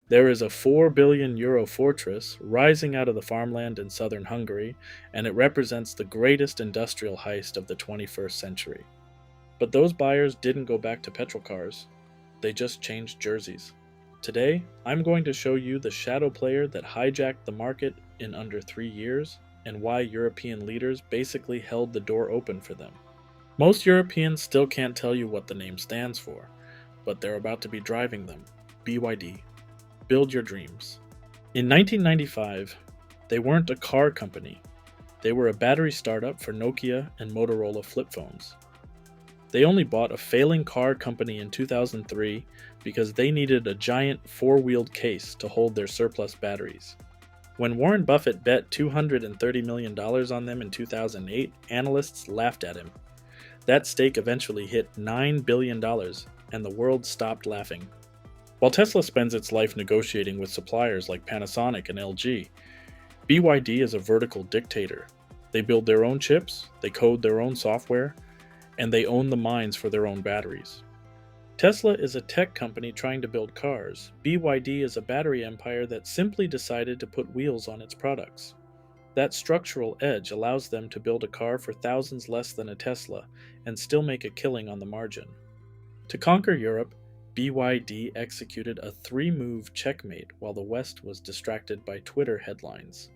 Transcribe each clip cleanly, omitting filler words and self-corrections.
There is a 4 billion euro fortress rising out of the farmland in southern Hungary, and it represents the greatest industrial heist of the 21st century. But those buyers didn't go back to petrol cars, they just changed jerseys. Today, I'm going to show you the shadow player that hijacked the market in under 3 years and why European leaders basically held the door open for them. Most Europeans still can't tell you what the name stands for, but they're about to be driving them. BYD. Build your dreams. In 1995, they weren't a car company. They were a battery startup for Nokia and Motorola flip phones. They only bought a failing car company in 2003 because they needed a giant four-wheeled case to hold their surplus batteries. When Warren Buffett bet $230 million on them in 2008, analysts laughed at him. That stake eventually hit $9 billion, and the world stopped laughing. While Tesla spends its life negotiating with suppliers like Panasonic and LG, BYD is a vertical dictator. They build their own chips, they code their own software, and they own the mines for their own batteries. Tesla is a tech company trying to build cars. BYD is a battery empire that simply decided to put wheels on its products. That structural edge allows them to build a car for thousands less than a Tesla and still make a killing on the margin. To conquer Europe, BYD executed a three-move checkmate while the West was distracted by Twitter headlines.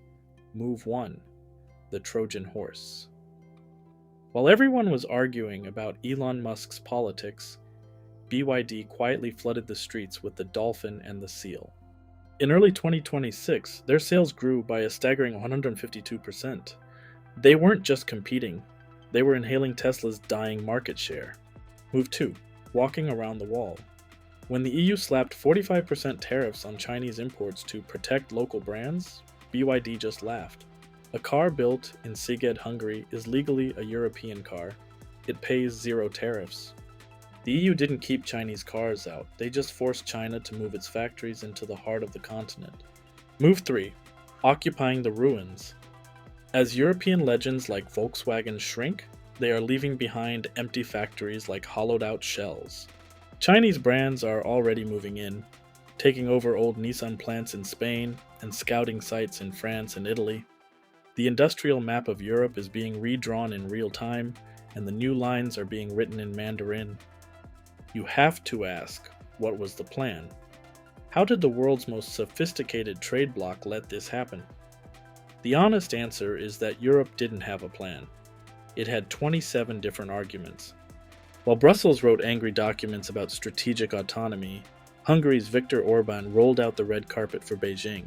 Move 1: the Trojan horse. While everyone was arguing about Elon Musk's politics, BYD quietly flooded the streets with the Dolphin and the Seal. In early 2026, their sales grew by a staggering 152%. They weren't just competing, they were inhaling Tesla's dying market share. Move 2: walking around the wall. When the EU slapped 45% tariffs on Chinese imports to protect local brands, BYD just laughed. A car built in Szeged, Hungary is legally a European car. It pays zero tariffs. The EU didn't keep Chinese cars out, they just forced China to move its factories into the heart of the continent. Move 3: occupying the ruins. As European legends like Volkswagen shrink, they are leaving behind empty factories like hollowed-out shells. Chinese brands are already moving in, taking over old Nissan plants in Spain and scouting sites in France and Italy. The industrial map of Europe is being redrawn in real time, and the new lines are being written in Mandarin. You have to ask, what was the plan? How did the world's most sophisticated trade bloc let this happen? The honest answer is that Europe didn't have a plan. It had 27 different arguments. While Brussels wrote angry documents about strategic autonomy, Hungary's Viktor Orban rolled out the red carpet for Beijing.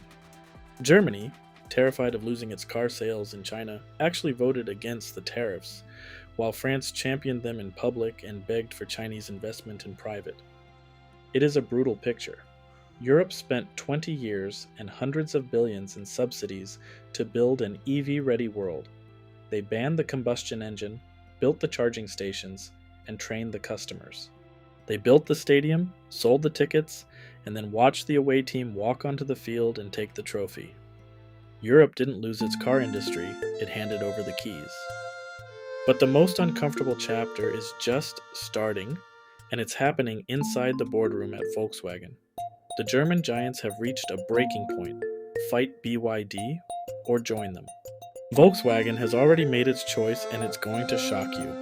Germany, terrified of losing its car sales in China, actually voted against the tariffs, while France championed them in public and begged for Chinese investment in private. It is a brutal picture. Europe spent 20 years and hundreds of billions in subsidies to build an EV-ready world. They banned the combustion engine, built the charging stations, and trained the customers. They built the stadium, sold the tickets, and then watched the away team walk onto the field and take the trophy. Europe didn't lose its car industry, it handed over the keys. But the most uncomfortable chapter is just starting, and it's happening inside the boardroom at Volkswagen. The German giants have reached a breaking point. Fight BYD or join them. Volkswagen has already made its choice and it's going to shock you.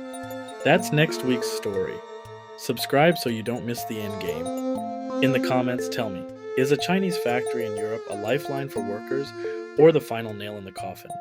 That's next week's story. Subscribe so you don't miss the end game. In the comments, tell me, is a Chinese factory in Europe a lifeline for workers or the final nail in the coffin?